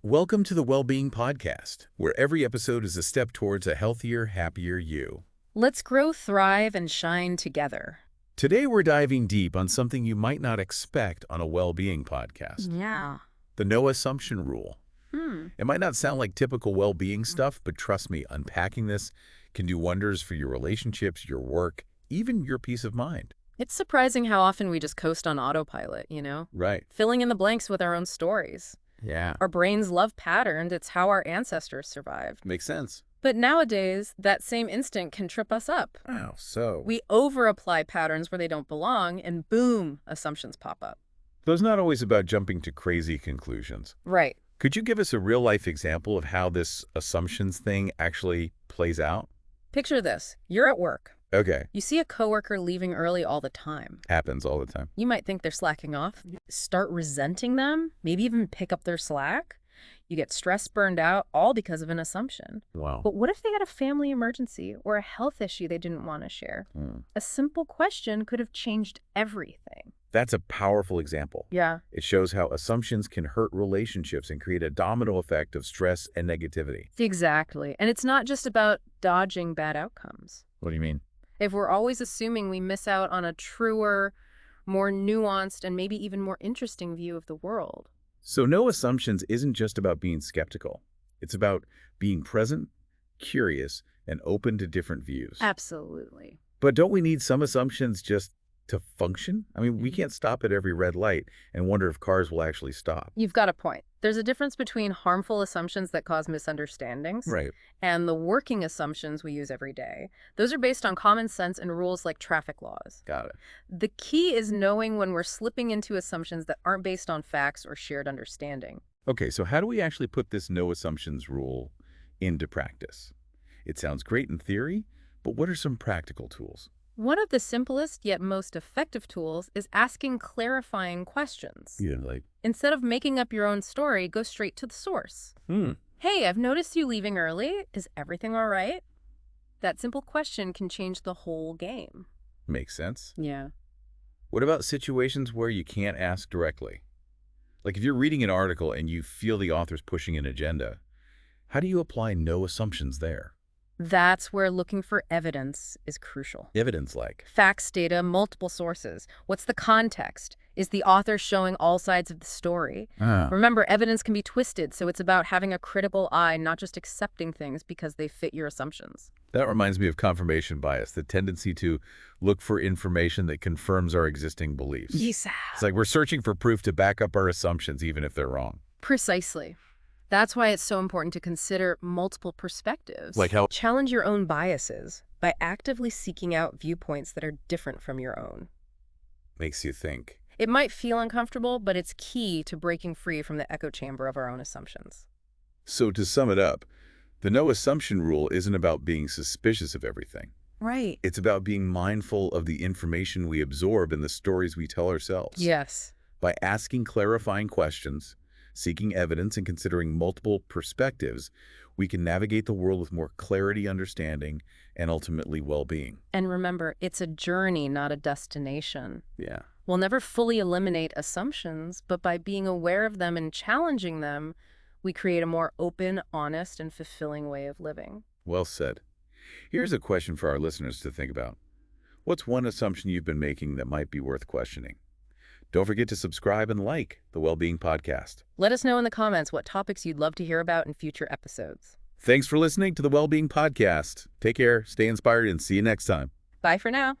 Welcome to the Wellbeing Podcast, where every episode is a step towards a healthier, happier you. Let's grow, thrive, and shine together. Today we're diving deep on something you might not expect on a well-being podcast, Yeah. the no assumption rule. Hmm. It might not sound like typical well-being stuff, but trust me, unpacking this can do wonders for your relationships, your work, even your peace of mind. It's surprising how often we just coast on autopilot, Right. filling in the blanks with our own stories. Yeah. Our brains love patterns. It's how our ancestors survived. Makes sense. But nowadays, that same instinct can trip us up. Oh, so. We over-apply patterns where they don't belong, and boom, assumptions pop up. So it's not always about jumping to crazy conclusions. Right. Could you give us a real-life example of how this assumptions thing actually plays out? Picture this. You're at work. Okay. You see a coworker leaving early all the time. Happens all the time. You might think they're slacking off, start resenting them, maybe even pick up their slack. You get stressed, burned out, all because of an assumption. Wow. But what if they had a family emergency or a health issue they didn't want to share? A simple question could have changed everything. That's a powerful example. Yeah. It shows how assumptions can hurt relationships and create a domino effect of stress and negativity. Exactly. And it's not just about dodging bad outcomes. What do you mean? If we're always assuming, we miss out on a truer, more nuanced, and maybe even more interesting view of the world. So no assumptions isn't just about being skeptical. It's about being present, curious, and open to different views. Absolutely. But don't we need some assumptions just to function? I mean, we can't stop at every red light and wonder if cars will actually stop. You've got a point. There's a difference between harmful assumptions that cause misunderstandings Right. and the working assumptions we use every day. Those are based on common sense and rules like traffic laws. Got it. The key is knowing when we're slipping into assumptions that aren't based on facts or shared understanding. Okay, so how do we actually put this no assumptions rule into practice? It sounds great in theory, but what are some practical tools? One of the simplest yet most effective tools is asking clarifying questions. Yeah, like, Instead of making up your own story, go straight to the source. Hey, I've noticed you leaving early. Is everything all right? That simple question can change the whole game. makes sense. Yeah. What about situations where you can't ask directly? Like if you're reading an article and you feel the author's pushing an agenda, how do you apply no assumptions there? That's where looking for evidence is crucial. Evidence like? Facts, data, multiple sources. What's the context? Is the author showing all sides of the story? Remember, evidence can be twisted, so it's about having a critical eye, not just accepting things because they fit your assumptions. That reminds me of confirmation bias, the tendency to look for information that confirms our existing beliefs. Yes. It's like we're searching for proof to back up our assumptions, even if they're wrong. Precisely. That's why it's so important to consider multiple perspectives. Like how? Challenge your own biases by actively seeking out viewpoints that are different from your own. Makes you think. It might feel uncomfortable, but it's key to breaking free from the echo chamber of our own assumptions. So to sum it up, the no assumption rule isn't about being suspicious of everything. Right. It's about being mindful of the information we absorb and the stories we tell ourselves. Yes. By asking clarifying questions, seeking evidence, and considering multiple perspectives, we can navigate the world with more clarity, understanding, and ultimately well-being. And remember, it's a journey, not a destination. Yeah. We'll never fully eliminate assumptions, but by being aware of them and challenging them, we create a more open, honest, and fulfilling way of living. Well said. Here's a question for our listeners to think about. What's one assumption you've been making that might be worth questioning? Don't forget to subscribe and like the Wellbeing Podcast. Let us know in the comments what topics you'd love to hear about in future episodes. Thanks for listening to the Wellbeing Podcast. Take care, stay inspired, and see you next time. Bye for now.